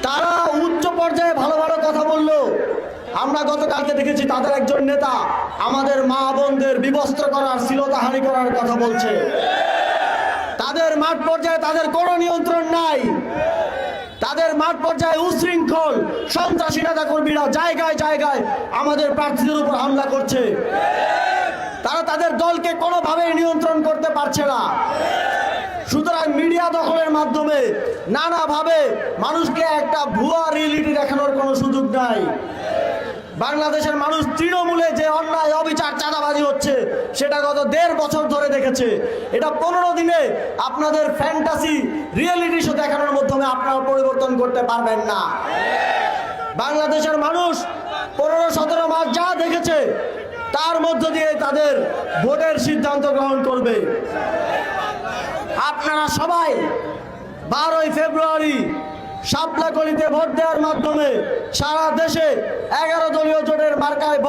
তারা উচ্চ পর্যায়ে ভালো ভালো কথা বললো। আমরা গতকালকে দেখেছি তাদের একজন নেতা আমাদের মা বোনদের বিবস্ত্র করার, শ্লীলতাহানি করার কথা বলছে। তাদের মাঠ পর্যায়ে তাদের কোনো নিয়ন্ত্রণ নাই। তাদের মাঠ পর্যায়ে উশৃঙ্খল সন্ত্রাসী নেতা কর্মীরা জায়গায় জায়গায় আমাদের প্রার্থীদের উপর হামলা করছে। তারা তাদের দলকে কোনোভাবেই নিয়ন্ত্রণ করতে পারছে না। সুতরাং মিডিয়া দখলের মাধ্যমে নানাভাবে মানুষকে একটা ভুয়া রিয়েলিটি দেখানোর কোনো সুযোগ নাই। বাংলাদেশের মানুষ তৃণমূলে যে অন্যায়, অবিচার, চাঁদাবাজি হচ্ছে সেটা গত 1.5 বছর ধরে দেখেছে। এটা 15 দিনে আপনাদের ফ্যান্টাসি রিয়েলিটি শো দেখানোর মাধ্যমে আপনারা পরিবর্তন করতে পারবেন না। বাংলাদেশের মানুষ 15-17 মাস যা দেখেছে তার মধ্য দিয়ে তাদের ভোটের সিদ্ধান্ত গ্রহণ করবে। আপনারা সবাই 12ই ফেব্রুয়ারি শাপলাকলিতে ভোট দেওয়ার মাধ্যমে সারা দেশে 11 দলীয় জোটের মার্কায় ভোট